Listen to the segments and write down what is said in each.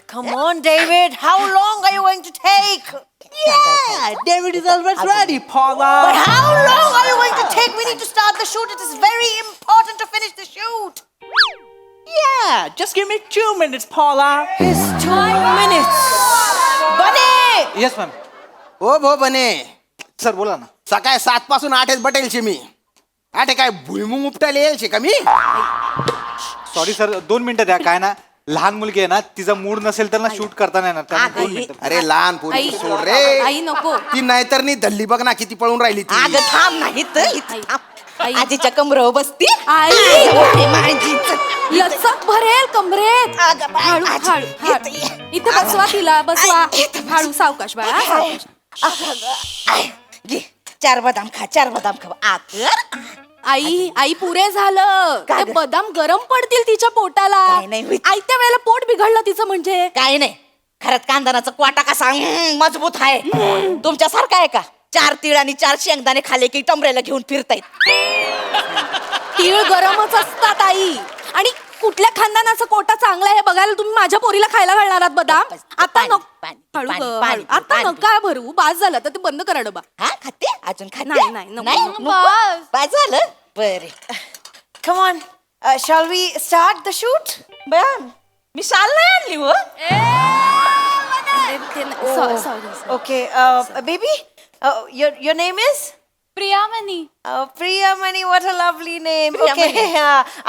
Come on, David. How long are you going to take? Yeah, David is always ready, Paula. But how long are you going to take? We need to start the shoot. It is very important to finish the shoot. Yeah, just give me 2 minutes, Paula. It's 2 minutes. Bunny! Yes ma'am. ओ भो बने sir बोला ना. सकाळी 7 पासून 8 बटेलची मी 8 काय भुईमुंग उपटायला यायची का मी सॉरी सर 2 मिनिटं द्या. काय ना लहान मुलगी आहे ना तिचा मूड नसेल तर ना शूट करता नाही येणार. त्यामुळे 2 मिनिटं. अरे लहान पोरी सोड रे आई नको. ती नाहीतर नी धल्ली बघ ना किती पळून राहिली ती अगं थांब नाही आजीच्या कमरं बसती आई माझीच लचक भरेल कमरेत. अगं बाळ, हळू आजी, हळू हळू. इथे बसवा तिला बसवा. हळू सावकाश बाळा सावकाश. घे 4 बदाम खा 4 बदाम खा आकर आई आई पुरे झालं. का ते गं? बदाम गरम पडतील तिच्या पोटाला. काय नाही होत. आयत्या वेळेला पोट बिघडलं तिचं म्हणजे. काय नाही खरंच कांदनाचा क्वाटा कसा मजबूत आहे तुमच्यासारखा आहे का 4 तीळ आणि 4 शेंगदाणे खाले की टमरेला घेऊन फिरतायत. तीळ गरमच असतात आई. आणि कुठल्या खानदानाचा कोटा चांगला आहे बघायला तुम्ही माझ्या पोरीला खायला घालणार आहात बदाम. आता पाणी, नको पाणी, हळू पाणी, ग, पाणी, हळू. आता पाणी. नका भरू. बास झालं तर ते बंद करा डबा. हा खाते अजून खाते नाही, नाही, नको, नको. नको? बस झालं बरे Come on, shall we start the shoot? बयान मी शाल नाही आणली हो Sorry. Okay, baby, your name is? प्रियामणी. Priyamani, what a lovely name. Priyamani. Okay,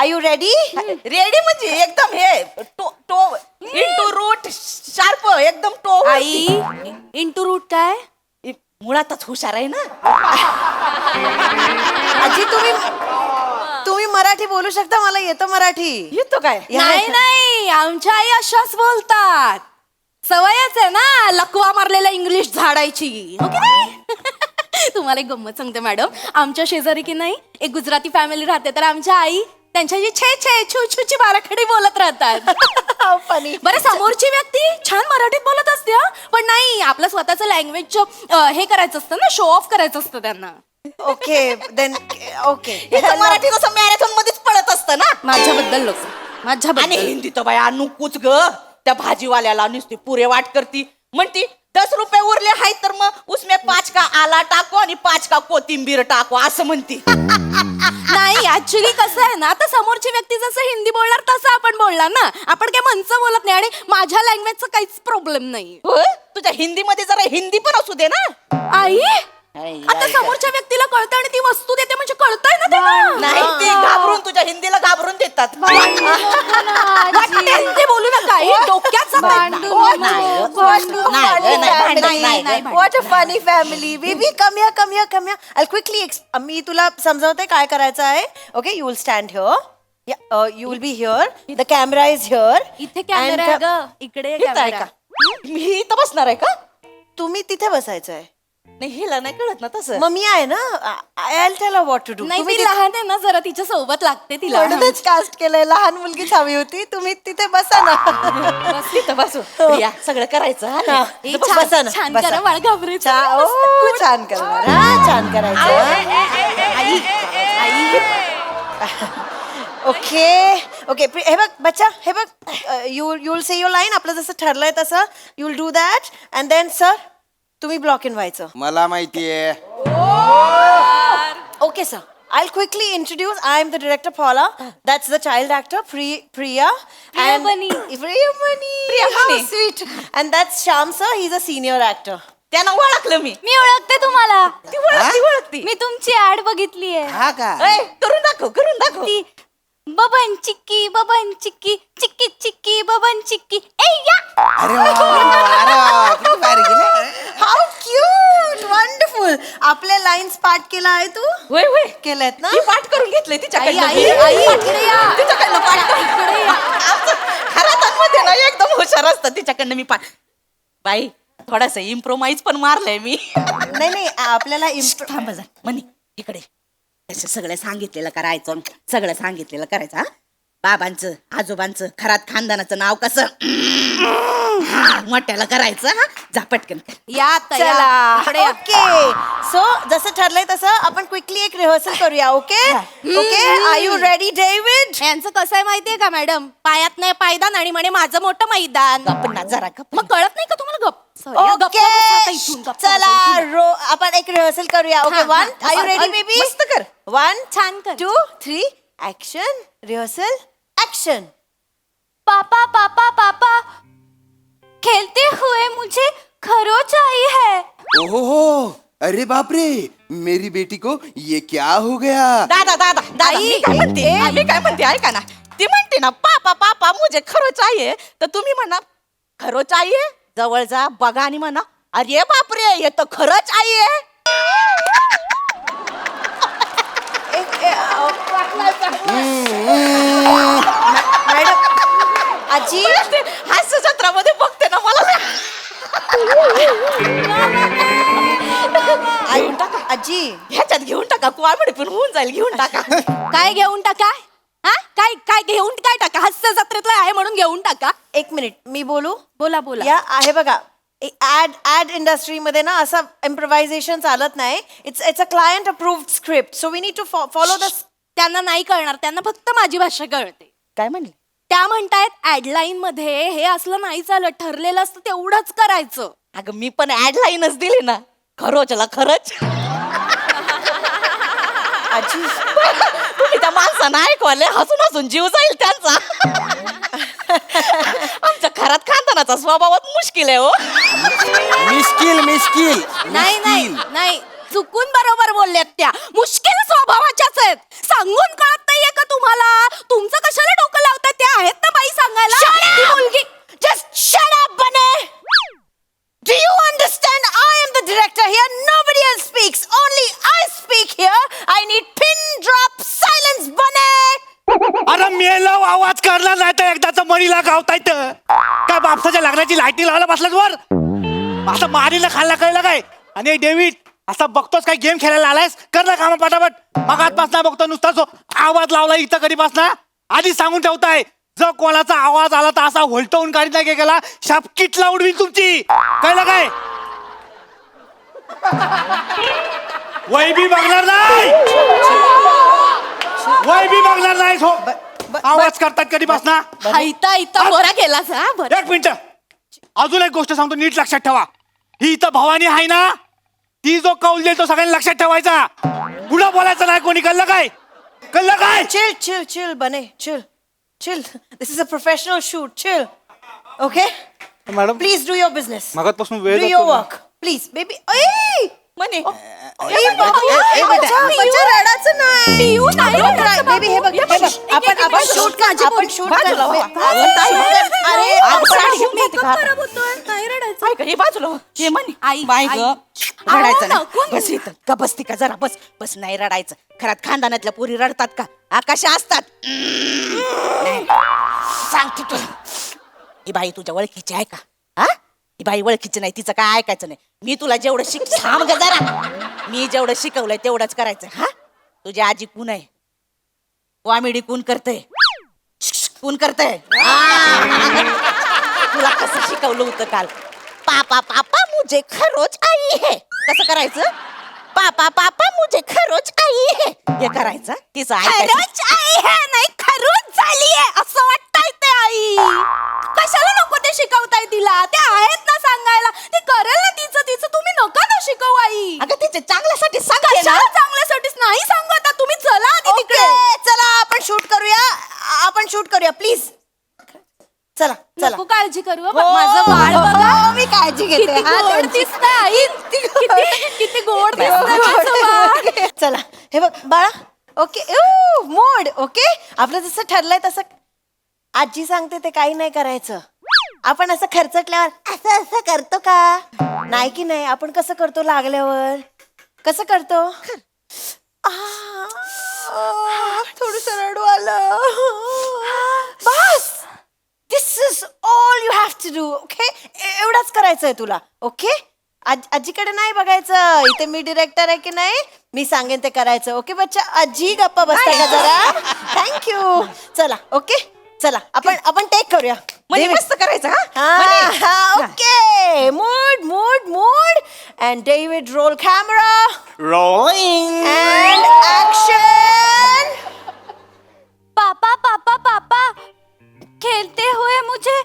are you ready? Ready म्हणजे एकदम हे टो इंटू रूट शार्प एकदम टो आई इंटू रूट काय? मुळातच हुशार आहे ना आजी तुम्ही मराठी बोलू शकता मला येतं मराठी. येतो काय नाही नाही आमच्या आई अशाच बोलतात. सवयच आहे ना लकवा मारलेला इंग्लिश झाडायची. हो की नाही? तुम्हाला एक गंमत सांगते मॅडम. आमच्या शेजारी की नाही एक गुजराती फॅमिली राहते तर आमच्या आई त्यांच्याशी छे छे छू छूची बाराखडी बोलत राहतात. फनी. बरं समोरची व्यक्ती छान मराठीत बोलत असते हं. पण नाही आपलं स्वतःचं लँग्वेजचं हे करायचं असतं ना शो ऑफ करायचं असतं त्यांना. Okay then okay. मराठी कसं मॅरेथॉन मध्येच पळत असतं ना माझ्याबद्दल लोक आणि माझ्याबद्दल. हिंदी तर बाया नुकूच ग त्या भाजीवाल्याला नुसती पुरे वाट करती म्हणती 10 रुपये उरले आहेत तर मग उसमे 5 का आला टाको आणि 5 का कोथिंबीर टाको असं म्हणती नाही ऍक्च्युली कसं आहे ना आता समोरची व्यक्ती जसं हिंदी बोलणार तसं आपण बोलणार ना. आपण काय मनचं बोलत नाही आणि माझ्या लँग्वेजचा काहीच प्रॉब्लेम नाही. होय? तुझ्या हिंदी मध्ये जरा हिंदी पण असू दे ना आई आई, आता आई, समोरच्या व्यक्तीला कळतं आणि ती वस्तू देते म्हणजे कळतंय ना त्यांना. नाही ते घाबरून तुझ्या हिंदीला घाबरून देतात वाटेल ते बोलू नका आई. डोक्यात नाही, नाही, नाही. What a funny family. Baby, come here. I'll quickly मी तुला समजावते काय करायचं आहे. Okay, you will stand here. Yeah, you will be here. The camera is here. इथे कॅमेरा आहे ग. इकडे इथं आहे कॅमेरा. का मी इथं बसणार आहे का तुम्ही तिथे बसायचं आहे. नाही हिला नाही कळत ना तसं मग मी आहे ना. I'll tell her what to do. नाही तुम्ही ती लहान आहे ना जरा तिच्या सोबत लागते तिला. म्हणूनच कास्ट केलंय. लहान मुलगीच हवी होती. तुम्ही तिथे बसा ना. इथं बसू प्रिया, सगळं करायचं हा ना? ए, बसा छान ना, छान बसा. करा बाळ घाबरायचं. छान करणार. हा छान करायचं. ओके हे बघ बच्चा हे बघ you will say your line. आपलं जसं ठरलंय तसं you will do that and then sir तुम्ही ब्लॉक इन व्हायचं. मला माहितीये Okay, sir. I'll quickly introduce. I'm the director, Paula. That's the child actor, Priya. Priyamani. Priyamani. How sweet. And that's Shyam, sir. He's a senior actor. त्यानं ओळखलं मी मी ओळखते तुम्हाला. ती ओळखती मी तुमची ऍड बघितली आहे. हा का ए, करून दाखव ती बबन चिक्की चिक्की चिक्की बबन चिक्की ए या. अरे वा, अरे वा, किती भारी केलं. How cute. Wonderful. आपल्या लाईन्स पाठ केला आहे तू? होय होय केलेत ना? मी पाठ करून घेतलंय तिच्याकडनं आई, मी. आई, इकडे या. तिच्याकडनं पाठ करून घरात ना एकदम हुशार असतं तिच्याकडनं मी पाठ बाई थोडासा इम्प्रोमाइज पण मारलंय मी नाही आपल्याला थांबा जा म्हणे इकडे असं सगळं सांगितलेलं करायचं करायचं हा बाबांचं आजोबांचं खरात खानदानाचं नाव कसं मोठ्याला करायचं हा जा पटकन कर. या आता, या. चला इकडे या. ओके सो जसं ठरलंय तसं आपण क्विकली एक रिहर्सल करूया okay okay are you ready David यांचं कसं आहे माहितीये का मॅडम, पायात नाही पायदान आणि म्हणे माझं मोठं मैदान. गप्प ना जरा गप्प. मग कळत नाही का तुम्हाला? गप Sorry, गप्प बसा आता इथून, गप्प बसा चला इथून. आपण एक रिहर्सल करूया ओके हा, हा. One are you ready baby मस्त कर. 1 छान कर. 2 3 ऍक्शन रिहर्सल ऍक्शन पापा पापा पापा खेलते हुए मुझे खरोच आई है. ओहो अरे बाप रे मेरी बेटी को ये क्या हो गया दादा दादा दादा मी काय म्हणते ऐका ना ती म्हणते ना पापा पापा मुझे खरं चाहिए तर तुम्ही म्हणा खरं चाहिए जवळ जा बघा आणि म्हणा अरे बापरे हे तर खरंच आहे. मॅडम आजी हास्य जत्रामध्ये बघते ना मला घेऊन टाका आजी ह्याच्यात घेऊन टाका कॉमेडी पण होऊन जाईल घेऊन टाका. काय घेऊन टाका? हा काय काय घेऊन काय टाका? हास्य जत्रेतलं आहे म्हणून घेऊन टाका. एक मिनिट मी बोलू बोला बोला. या आहे बघा ऍड इंडस्ट्रीमध्ये ना असं इम्प्रोव्हायझेशन चालत नाही it's a client approved script so we need to follow the त्यांना नाही कळणार, त्यांना फक्त माझी भाषा कळते. काय म्हणले त्या म्हणतायत ऍडलाईन मध्ये हे असलं नाही चालत, ठरलेलं असतं तेवढंच करायचं. अगं मी पण ऍड लाईनच दिली ना खरोचला खरंच. आजी तुम्ही त्या माणसानं ऐकवाले हसून हसून जीव जाईल त्यांचा. आमच्या घरात खानदानाचा स्वभावात मुश्किल आहे हो. मिस्किल नाही नाही नाही चुकून बरोबर बोलल्यात त्या. मुश्किल स्वभावाच्याच आहेत. सांगून कळत नाहीये का तुम्हाला? तुमचं कशाला डोकं लावताय? ते आहेत ना बाई सांगायला. ती मुलगी just shut up बने do you understand I am the director here nobody else speaks only I speak here I need pin drop silence बने अरे मेला आवाज करणार नाही तर एकदाच मरीला गावता येतं काय बापसाच्या लग्नाची लाईटी लावायला बसलाच वर असं मारीला खाल्ला कळलं काय. आणि डेव्हिड असा बघतोस काय गेम खेळायला आलायस कर ना कामा पटापट मग आतपासना बघतो नुसता सो आवाज लावला इथं कधीपासना आधी सांगून ठेवताय जर कोणाचा आवाज आला तर असा व्होल्टवून काढीत नाही गेला शाप किटला उडवी तुमची कळलं काय. वय बी बघणार नाही वय बी बघणार नाही हो आवाज करतात कधीपासना. हायता इथं बरा केलास हा बरं. एक मिनिट अजून एक गोष्ट सांगतो नीट लक्षात ठेवा ही इथं भवानी आहे ना ती जो कौल देईल तो सगळ्यांनी लक्षात ठेवायचा पुढं बोलायचं नाही कोणी कळलं काय कळलं काय. chill बने chill this is a professional shoot chill okay madam please do your business मगातपासून वेळ do your work please baby ओय म्हणे बच्चा रडायचं नाही पिऊ नाही Don't रडायचं cry, baby, हे बघ, हे बघ. आपण shoot बाजूला हो. अरे अगं, साडी घेऊन येते का? खराब होतोय नाही रडायचं. ऐका हे बाजूला हो. हे म्हणे आई, बाय आई. ग रडायचं आहो, नाही नको ना. बस इथं का बसती का जरा बस बस नाही रडायचं. खरात खानदानातल्या पोरी रडतात का आकाशा असतात. नाही. सांगते तुला ही बाई तुझ्या ओळखीची आहे का हा ही बाई ओळखीची नाही तिचं काय ऐकायचं नाही. मी तुला जेवढं थांब ग जरा मी जेवढं शिकवलंय तेवढंच करायचं हा. तुझी आजी कोण आहे कॉमेडी कोण करते कोण करते तुला कसं शिकवलं होतं काल पापा पापा मुझे खरोच आई है कसं करायचं पापा पापा मुझे खरोच आई है हे करायचं तिचं ऐकायचं. खरोच आई है नाही खरोच झालीये असं वाटतंय ते आई. कशाला नको ते शिकवताय तिला? ते आहेत ना सांगायला ते करेल ना तिचं तुम्ही नका ना शिकवू आई. अगं तिच्या चांगल्यासाठी सांगते ना. कशाला चांगल्यासाठीच नाही सांगत तुम्ही चला आधी ओके तिकडे. चला आपण शूट करूया प्लीज चला नको काळजी करू हं. हो, माझं बाळ हो, बघा हो, मी काळजी घेते. किती हा, गोड त्यांची. दिसतंय आई. किती गोड दिसतंय माझं बाळ. चला हे बघ बाळा ओके मोड ओके आपलं जसं ठरलंय तसं आजी सांगते ते काही नाही करायचं. आपण असं खर्चटल्यावर असं असं करतो का नाही की नाही आपण कसं करतो लागल्यावर कसं करतो थोडस रडू आलं बस this is all you have to do okay एवढंच करायचंय तुला ओके आजीकडे नाही बघायचं, इथे मी डिरेक्टर आहे की नाही, मी सांगेन ते करायचं. ओके बच्चा, आजी गप्पा बसता का जरा. थँक्यू. चला ओके, चला आपण टेक करूया. म्हणजे डेव्हिड. मस्त करायचं हा हा हा okay. Mood mood mood and David roll camera Rolling. And action. पापा पापा पापा, खेलते हुए मुझे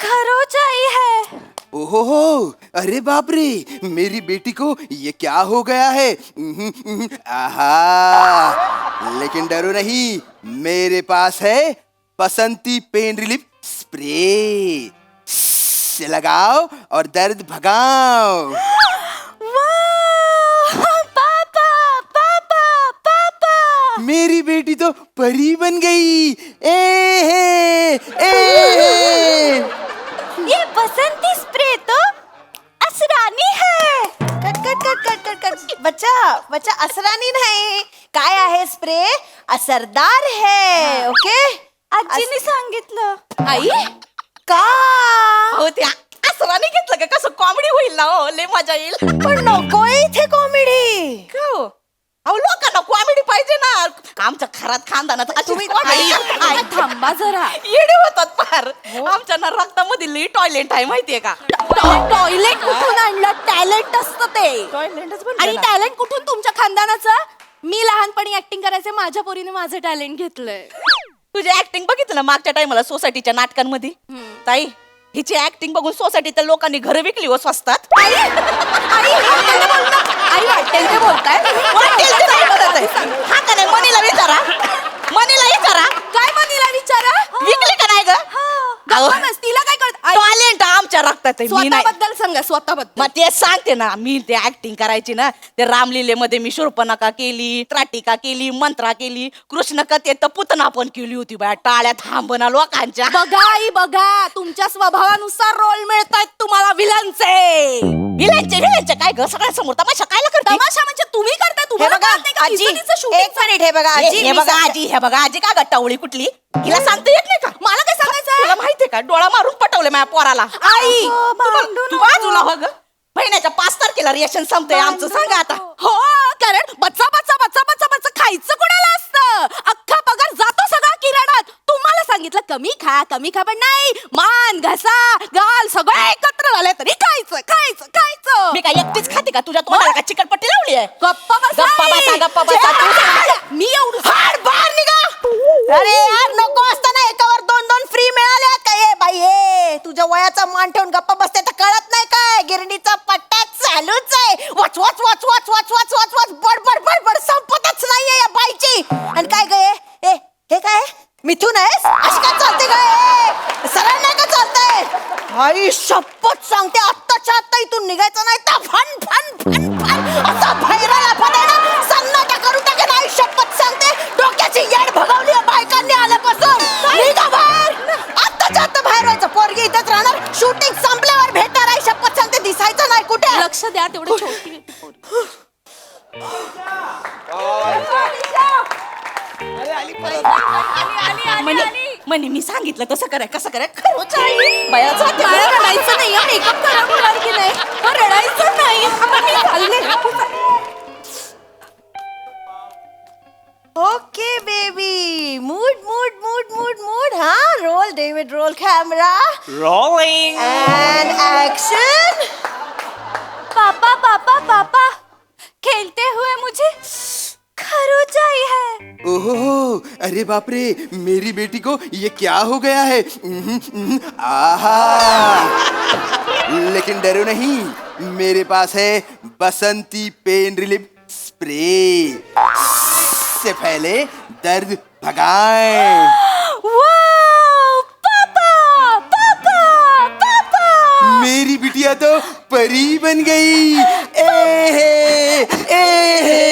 खरोच आई है. ओहो, अरे बाप रे, मेरी बेटी को ये क्या हो गया है? आहा, लेकिन डरो नहीं, मेरे पास है बसंती पेन रिलीफ स्प्रे. से लगाओ और दर्द भगाओ. वाह, पापा पापा पापा. मेरी बेटी तो परी बन गई. ए ये बसंती स्प्रे तो असरानी है. Cut cut cut cut cut cut. बच्चा बच्चा, असरानी नाही, काय आहे स्प्रे, असरदार है. ओके. आजीने सांगितलं. आई का हो ते असराने घेतलं का कसं कॉमेडी होईल ना हो लय मजा येईल पण नको इथे कॉमेडी. का हो? अहो लोकांना कॉमेडी पाहिजे ना आमच्या घरात खानदानात तुम्ही आई थांबा जरा. येडे होतात फार आमच्या ना रक्तामध्ये लई टॉयलेट आहे माहितीये का टॉयलेट कुठून आणलं? टॅलेंट असतं ते. टॉयलेटच आणि टॅलेंट कुठून तुमच्या खानदानाचं? मी लहानपणी ऍक्टिंग करायचे, माझ्या पोरीने माझं टॅलेंट घेतलंय. तुझी ऍक्टिंग बघितलं ना मागच्या टाइमला सोसायटीच्या नाटकांमध्ये ताई हिची ऍक्टिंग बघून सोसायटीच्या लोकांनी घरं विकली हो स्वस्तात आई आई आई वाटेल ते बोलताय. वाटेल ते नाही बोलत आहे. हा का नाही मनीला विचारा काय मनीला विचारा. विकली का नाही ग गप्पा बस, तिला काय कळत? टॅलेंट आमच्या रक्तात आहे मी नाही स्वतःबद्दल सांगा, स्वतःबद्दल. मग ते सांगते ना मी ते ऍक्टिंग करायची ना ते रामलीलेमध्ये मी शूर्पणखा केली, त्राटिका केली, मंत्रा केली, कृष्ण कथेत तर पुतना पण केली होती बाया टाळ्या थांबना लोकांच्या बघा आई बघा, तुमच्या स्वभावानुसार रोल मिळतायत तुम्हाला विलनचे. विलांचे काय ग सगळ्या समोर तमाशा काय करते तमाशा म्हणजे तुम्ही करताय, हे तुम्हाला बघा कळत नाही का? आजी, खिचडीचं shooting एक मिनिट. हे बघा आजी, हे मी बघा सांगते. आजी हे बघा आजी का गट्टावळी कुठली हिला सांगता येत नाही का मला काय सांगायचं? तुला माहितीये का डोळा मारून पटवले माझ्या पोराला आई, तू बाजूला हो ग महिन्याच्या 5 तारखेला रिएक्शन संपतंय आमचं सांगा आता हो, कारण बच्चा बच्चा बच्चा बच्चा बच्चा खायचं कोणाला असतं? अख्खा पगार जातो सगळा किराणात. तुम्हाला सांगितलं कमी खा पण नाही, मान घसा गाल सगळं एकत्र झाले तरी खायचं खायचं खायचं. मी काय एकटीच खाते का तुझ्या तोंडाला का चिकटपट्टी लावली आहे गप्पा बसा गप्पा आई. बसा, गप्पा बसा. मी एवढं हाड बाहेर निघा अरे यार नको असताना एकावर 2 फ्री मिळाले का? ए बाई ए, तुझ्या वयाचा मान ठेवून गप्पा बसते तर कळत नाही काय? गिरणीचा पट्टा चालूच आहे. वाच वाच वाच वाच वाच वाच वाच वाच बडबड बडबड संपतच नाहीये या बाईची. आणि काय ग हे काय मिथून आहेस? अशी काय चालते काय? सरळ नाही का चालतंय? आई शपथ सांगते, आत्ताच्या आत्ता इथून निघायचं नाही तर फन फन फन फन असा भैराला फटायला सन्नाटा करू टाकेन. आई शपथ सांगते, डोक्याची येड भगवली या बायकांनी आल्यापासून. निघा बाहेर, आत्ताच्या आत्ता बाहेर व्हायचं. पोरगी इथंच राहणार, शूटिंग संपल्यावर भेटणार. आई शपथ सांगते, दिसायचं नाही कुठे. लक्ष द्या तेवढं छोटी आहे ती पोरगी. म्हणे मी सांगितलं तसं कराय कसं कराय खरंच आहे बाया जाते मला रडायचं नाही, मेकअप करा होणार की नाही? रडायचं नाही. मी चालले. Okay baby, mood mood mood mood mood. हा roll David roll camera Rolling. And action. पापा पापा पापा, खेलते हुए मुझे खरोच आई है. ओहो, अरे बाप रे, मेरी बेटी को ये क्या हो गया है? आहा, लेकिन डरो नहीं, मेरे पास है बसंती पेन रिलीफ स्प्रे. से पहले दर्द भगाएं. वाव, पापा पापा पापा. मेरी बिटिया तो परी बन गई. ए हे, ए हे.